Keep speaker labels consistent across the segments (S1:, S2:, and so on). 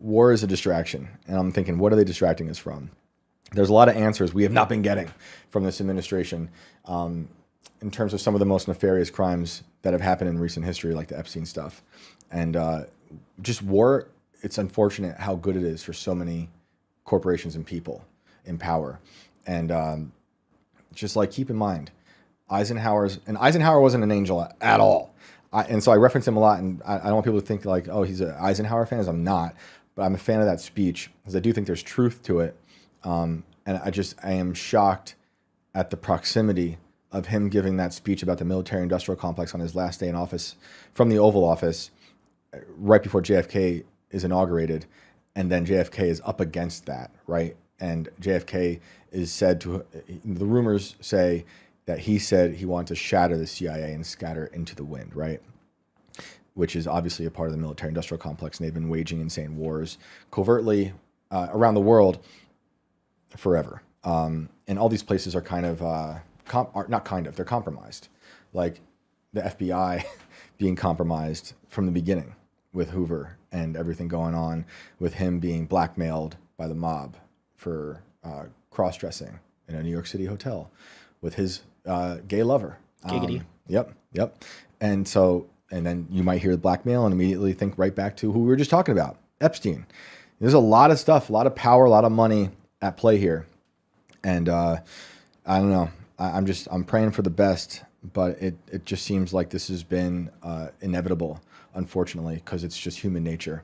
S1: war is a distraction. And I'm thinking, what are they distracting us from? There's a lot of answers we have not been getting from this administration in terms of some of the most nefarious crimes that have happened in recent history, like the Epstein stuff. And just war, it's unfortunate how good it is for so many corporations and people in power. And just like, keep in mind, Eisenhower wasn't an angel at all. And so I reference him a lot, and I don't want people to think like, oh, he's an Eisenhower fan, as I'm not. But I'm a fan of that speech because I do think there's truth to it. And I am shocked at the proximity of him giving that speech about the military-industrial complex on his last day in office from the Oval Office right before JFK is inaugurated. And then JFK is up against that, right? And JFK is said to, the rumors say that he said he wanted to shatter the CIA and scatter into the wind, right? Which is obviously a part of the military-industrial complex, and they've been waging insane wars covertly around the world forever. And all these places are kind of, they're compromised. Like the FBI being compromised from the beginning with Hoover and everything going on with him being blackmailed by the mob for cross-dressing in a New York City hotel with his gay lover.
S2: Giggity.
S1: Yep. And then you might hear the blackmail and immediately think right back to who we were just talking about, Epstein. There's a lot of stuff, a lot of power, a lot of money at play here. And I don't know. I'm praying for the best, but it just seems like this has been inevitable, unfortunately, because it's just human nature.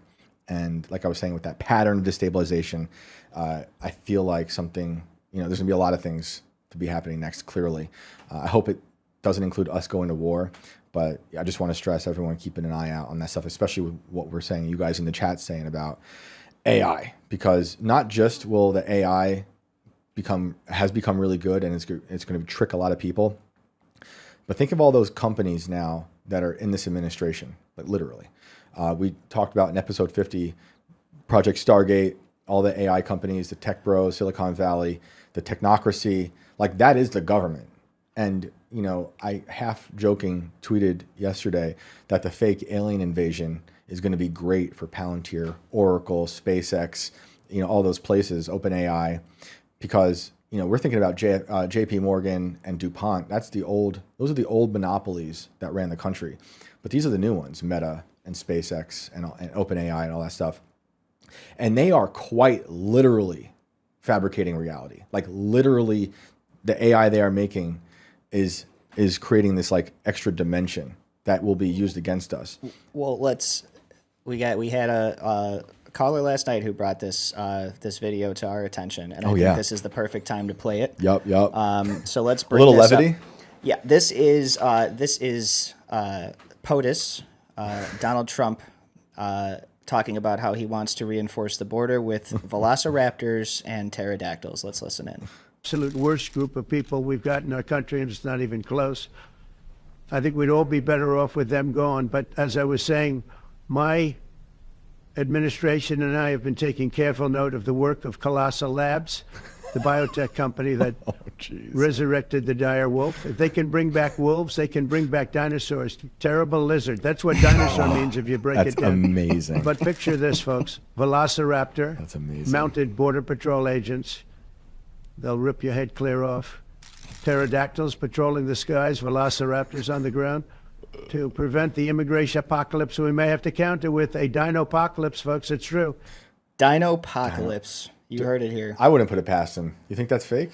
S1: And like I was saying, with that pattern of destabilization, I feel like something, there's going to be a lot of things to be happening next, clearly. I hope it doesn't include us going to war, but I just want to stress everyone keeping an eye out on that stuff, especially with what we're saying, you guys in the chat saying about AI, because not just will the AI has become really good and it's going to trick a lot of people, but think of all those companies now that are in this administration, like literally. We talked about in episode 50, Project Stargate, all the AI companies, the tech bros, Silicon Valley, the technocracy, like that is the government. And, I half joking tweeted yesterday that the fake alien invasion is going to be great for Palantir, Oracle, SpaceX, all those places, OpenAI, because, we're thinking about JP Morgan and DuPont. Those are the old monopolies that ran the country. But these are the new ones, Meta and SpaceX and OpenAI and all that stuff. And they are quite literally fabricating reality. Like literally the AI they are making is creating this like extra dimension that will be used against us.
S2: Well, we had a caller last night who brought this video to our attention, and I think this is the perfect time to play it.
S1: Yep.
S2: So let's bring
S1: a little
S2: this
S1: levity.
S2: Up. Yeah, this is POTUS, Donald Trump, talking about how he wants to reinforce the border with velociraptors and pterodactyls. Let's listen in.
S3: Absolute worst group of people we've got in our country, and it's not even close. I think we'd all be better off with them gone. But as I was saying, my administration and I have been taking careful note of the work of Colossal Labs, the biotech company that resurrected the dire wolf. If they can bring back wolves, they can bring back dinosaurs. Terrible lizard. That's what dinosaur means if you break it down.
S1: That's amazing.
S3: But picture this, folks. Velociraptor.
S1: That's amazing.
S3: Mounted Border Patrol agents. They'll rip your head clear off. Pterodactyls patrolling the skies. Velociraptors on the ground. To prevent the immigration apocalypse we may have to counter with a dino-apocalypse, folks. It's true.
S2: Dino-apocalypse. You heard it here.
S1: I wouldn't put it past him. You think that's fake?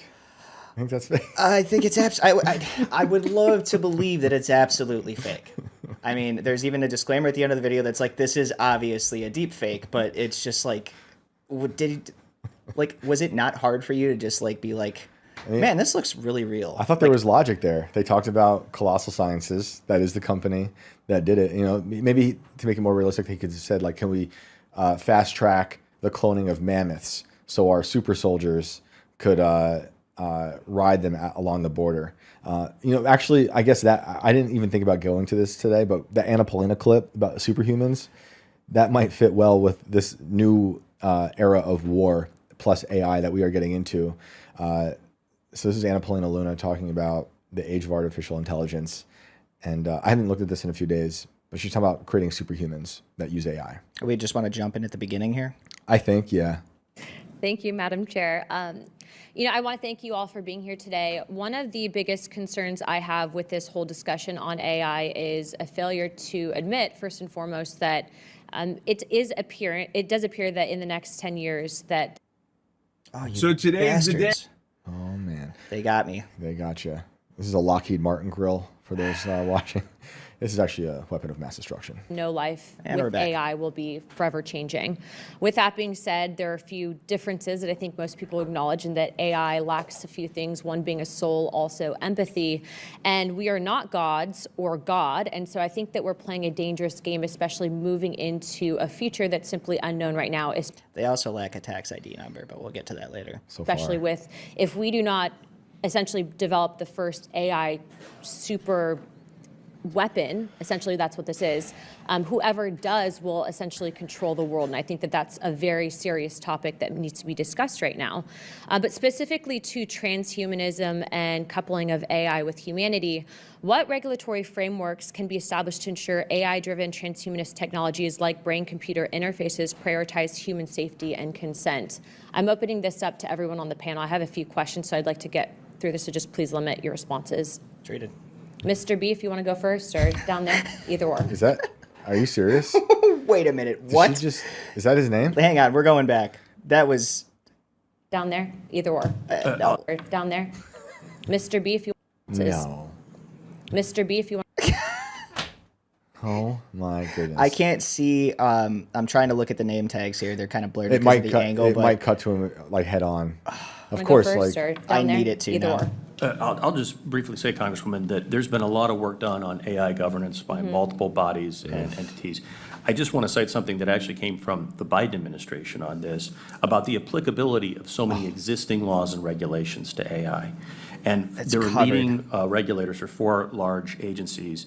S1: I think that's fake.
S2: I think it's I would love to believe that it's absolutely fake. I mean, there's even a disclaimer at the end of the video that's like, this is obviously a deep fake, but it's just like, was it not hard for you to just like be like, man, this looks really real?
S1: I thought there was logic there. They talked about Colossal Sciences. That is the company that did it. Maybe to make it more realistic, they could have said, like, can we fast track the cloning of mammoths so our super soldiers could ride them along the border? Actually, I guess that I didn't even think about going to this today, but the Anna Paulina clip about superhumans, that might fit well with this new era of war plus AI that we are getting into. So this is Anna Paulina Luna talking about the age of artificial intelligence. And I haven't looked at this in a few days, But she's talking about creating superhumans that use AI.
S2: We just want to jump in at the beginning here.
S1: I think, yeah.
S4: Thank you, Madam Chair. I want to thank you all for being here today. One of the biggest concerns I have with this whole discussion on AI is a failure to admit, first and foremost, that it does appear that in the next 10 years that.
S5: So today's the day.
S1: Oh, man.
S2: They got me.
S1: They got you. This is a Lockheed Martin grill for those watching. This is actually a weapon of mass destruction.
S4: No life
S2: And we're
S4: with
S2: back.
S4: AI will be forever changing. With that being said, there are a few differences that I think most people acknowledge in that AI lacks a few things, one being a soul, also empathy. And we are not gods or God. And so I think that we're playing a dangerous game, especially moving into a future that's simply unknown right now,
S2: They also lack a tax ID number, but we'll get to that later.
S4: especially with, if we do not essentially develop the first AI super weapon, essentially that's what this is, whoever does will essentially control the world. And I think that that's a very serious topic that needs to be discussed right now. But specifically to transhumanism and coupling of AI with humanity, what regulatory frameworks can be established to ensure AI-driven transhumanist technologies like brain-computer interfaces prioritize human safety and consent? I'm opening this up to everyone on the panel. I have a few questions, so I'd like to get through this, so just please limit your responses.
S2: Treated.
S4: Mr. B, if you want to go first, or down there, either or.
S1: Is that, are you serious?
S2: Wait a minute.
S1: Did
S2: What?
S1: she just, is that his name?
S2: Hang on. We're going back. That was.
S4: Down there, either or.
S2: No.
S4: Or down there. Mr. B, if you want.
S1: No.
S4: Mr. B, if you want.
S1: Oh my goodness.
S2: I can't see. I'm trying to look at the name tags here. They're kind of blurred
S1: It
S2: because
S1: might
S2: of the
S1: cut.
S2: angle,
S1: It
S2: but
S1: might cut to him like head on. Of
S4: Wanna
S1: course,
S4: go first,
S1: like
S4: or down
S2: I
S4: there?
S2: need it to
S4: either
S2: now.
S4: or.
S5: I'll just briefly say, Congresswoman, that there's been a lot of work done on AI governance by multiple bodies and entities. I just want to cite something that actually came from the Biden administration on this, about the applicability of so many existing laws and regulations to AI. And there were
S2: covered.
S5: leading regulators for 4 large agencies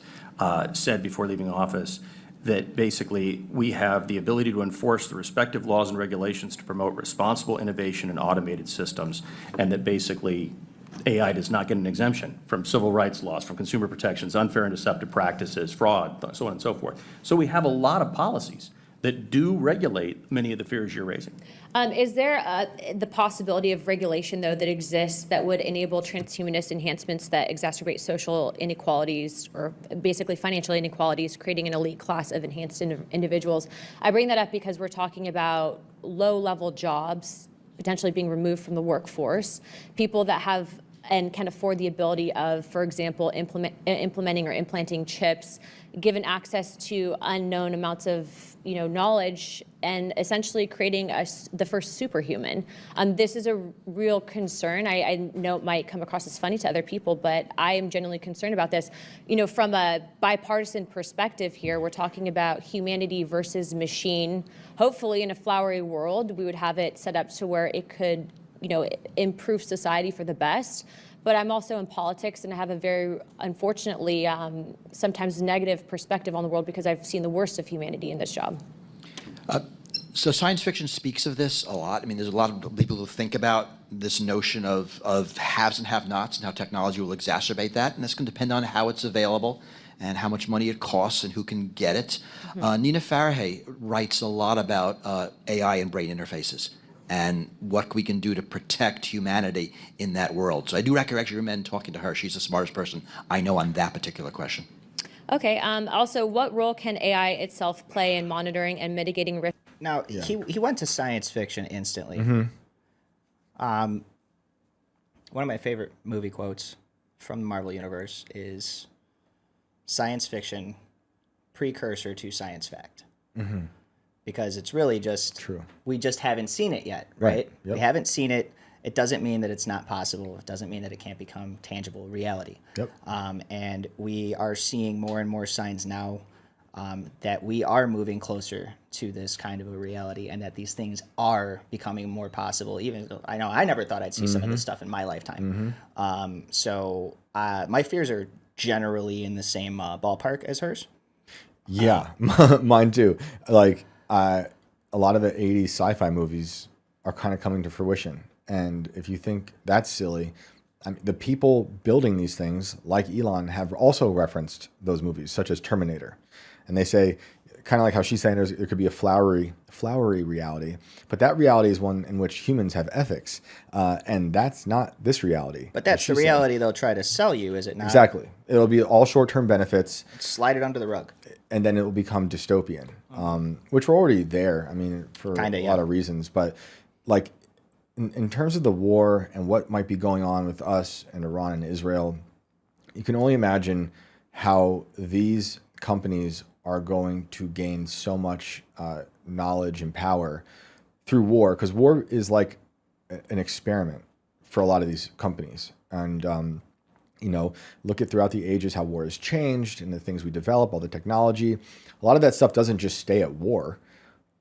S5: said before leaving office that basically we have the ability to enforce the respective laws and regulations to promote responsible innovation and automated systems, and that basically AI does not get an exemption from civil rights laws, from consumer protections, unfair and deceptive practices, fraud, so on and so forth. So we have a lot of policies that do regulate many of the fears you're raising.
S4: Is there the possibility of regulation, though, that exists that would enable transhumanist enhancements that exacerbate social inequalities or basically financial inequalities, creating an elite class of enhanced individuals? I bring that up because we're talking about low-level jobs potentially being removed from the workforce, people that have and can afford the ability of, for example, implementing or implanting chips, given access to unknown amounts of knowledge, and essentially creating the first superhuman. This is a real concern. I know it might come across as funny to other people, but I am genuinely concerned about this. From a bipartisan perspective here, we're talking about humanity versus machine. Hopefully, in a flowery world, we would have it set up to where it could improve society for the best. But I'm also in politics, and I have a very, unfortunately, sometimes negative perspective on the world because I've seen the worst of humanity in this job.
S6: So science fiction speaks of this a lot. I mean, there's a lot of people who think about this notion of haves and have-nots and how technology will exacerbate that. And that's going to depend on how it's available and how much money it costs and who can get it. Nina Farahay writes a lot about AI and brain interfaces and what we can do to protect humanity in that world. So I do actually recommend talking to her. She's the smartest person I know on that particular question.
S4: Okay. Also, what role can AI itself play in monitoring and mitigating risk?
S2: now he went to science fiction instantly. One of my favorite movie quotes from the Marvel Universe is science fiction precursor to science fact. Because it's really just
S1: True.
S2: we just haven't seen it yet, right?
S1: Yep.
S2: We haven't seen it. It doesn't mean that it's not possible. It doesn't mean that it can't become tangible reality.
S1: Yep.
S2: And we are seeing more and more signs now that we are moving closer to this kind of a reality, and that these things are becoming more possible. Even though I know I never thought I'd see some of this stuff in my lifetime. So my fears are generally in the same ballpark as hers.
S1: Yeah, mine too. Like a lot of the 80s sci-fi movies are kind of coming to fruition. And if you think that's silly, I mean, the people building these things, like Elon, have also referenced those movies, such as Terminator. And they say, kind of like how she's saying, there could be a flowery reality, but that reality is one in which humans have ethics, and that's not this reality.
S2: But that's the reality they'll try to sell you, is it not?
S1: Exactly. It'll be all short-term benefits,
S2: Slide it under the rug.
S1: and then it will become dystopian, which we're already there. I mean, for a lot of reasons, but like in terms of the war and what might be going on with us and Iran and Israel, you can only imagine how these companies are going to gain so much knowledge and power through war, because war is like an experiment for a lot of these companies. And look at throughout the ages how war has changed and the things we develop, all the technology. A lot of that stuff doesn't just stay at war.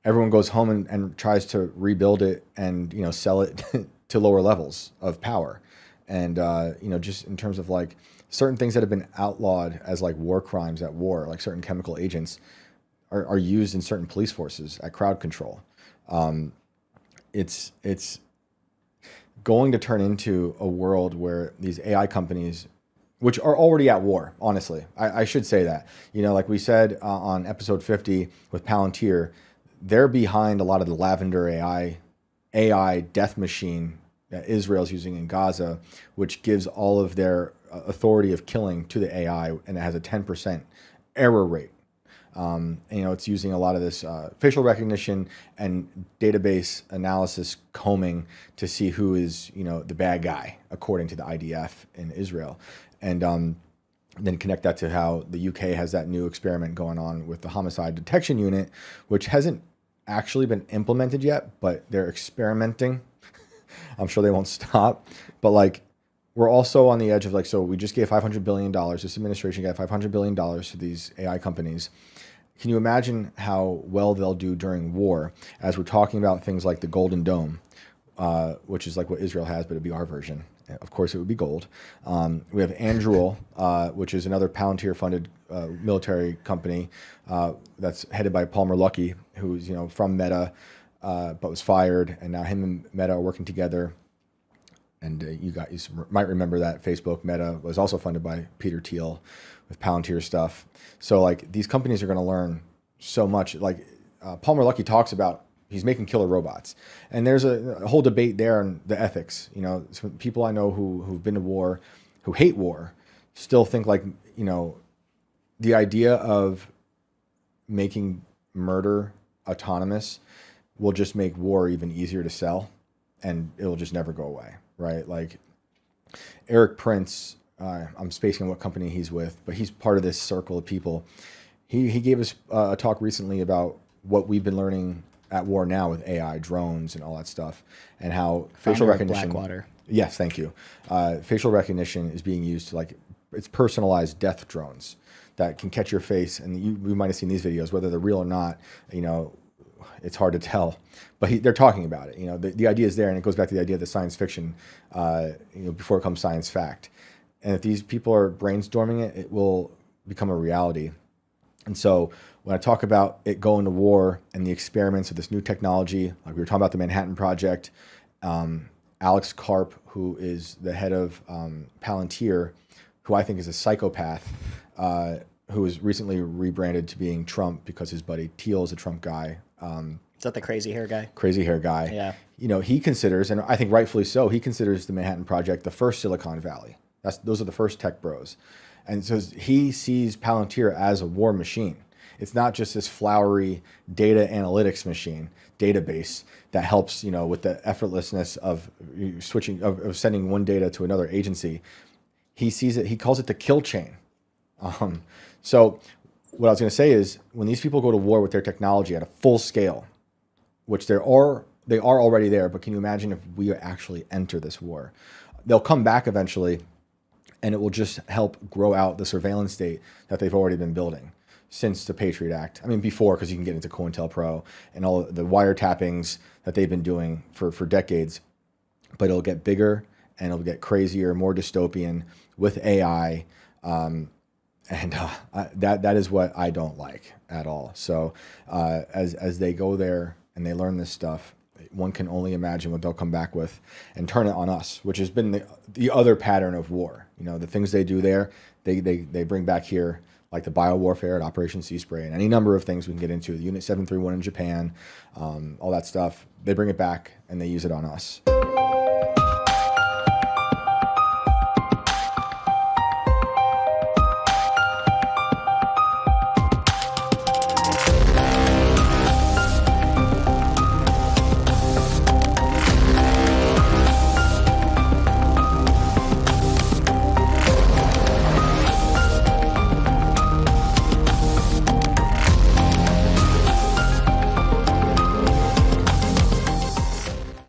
S1: Everyone goes home and tries to rebuild it and sell it to lower levels of power. And just in terms of like certain things that have been outlawed as like war crimes at war, like certain chemical agents are used in certain police forces at crowd control. It's going to turn into a world where these AI companies, which are already at war, honestly, I should say that, like we said on episode 50 with Palantir, they're behind a lot of the Lavender AI death machine that Israel's using in Gaza, which gives all of their authority of killing to the AI, and it has a 10% error rate. It's using a lot of this facial recognition and database analysis combing to see who is, the bad guy, according to the IDF in Israel. And then connect that to how the UK has that new experiment going on with the homicide detection unit, which hasn't actually been implemented yet, but they're experimenting. I'm sure they won't stop. But like, we're also on the edge of like, so we just gave $500 billion. This administration got $500 billion to these AI companies. Can you imagine how well they'll do during war, as we're talking about things like the Golden Dome, which is like what Israel has, but it'd be our version. Of course, it would be gold. We have Anduril, which is another Palantir-funded military company that's headed by Palmer Luckey, who's from Meta, but was fired, and now him and Meta are working together. And you guys might remember that Facebook Meta was also funded by Peter Thiel with Palantir stuff. So like these companies are going to learn so much. Like Palmer Luckey talks about, he's making killer robots, and there's a whole debate there on the ethics. Some people I know who've been to war, who hate war, still think like the idea of making murder autonomous will just make war even easier to sell, and it'll just never go away. Right? Like Eric Prince, I'm spacing on what company he's with, but he's part of this circle of people. He gave us a talk recently about what we've been learning at war now with AI, drones, and all that stuff, and how facial recognition.
S2: Blackwater.
S1: Yes, thank you. Facial recognition is being used to it's personalized death drones that can catch your face, and we might have seen these videos, whether they're real or not. It's hard to tell, but they're talking about it. The idea is there, and it goes back to the idea of the science fiction, before it comes science fact. And if these people are brainstorming it, it will become a reality. And so when I talk about it going to war and the experiments of this new technology, like we were talking about the Manhattan Project, Alex Karp, who is the head of Palantir, who I think is a psychopath, who was recently rebranded to being Trump because his buddy Thiel is a Trump guy.
S2: Is that the crazy hair guy?
S1: Crazy hair guy.
S2: Yeah.
S1: He considers, and I think rightfully so, he considers the Manhattan Project the first Silicon Valley. Those are the first tech bros. And so he sees Palantir as a war machine. It's not just this flowery data analytics machine, database that helps, with the effortlessness of switching, of sending one data to another agency. He sees it, he calls it the kill chain. So what I was going to say is, when these people go to war with their technology at a full scale, which they are already there, but can you imagine if we actually enter this war? They'll come back eventually, and it will just help grow out the surveillance state that they've already been building since the Patriot Act. I mean, before, because you can get into COINTELPRO and all the wiretappings that they've been doing for decades. But it'll get bigger, and it'll get crazier, more dystopian with AI. That is what I don't like at all. So as they go there and they learn this stuff, one can only imagine what they'll come back with and turn it on us, which has been the other pattern of war. The things they do there, they bring back here like the biowarfare at Operation Sea Spray and any number of things we can get into, the Unit 731 in Japan, all that stuff. They bring it back and they use it on us.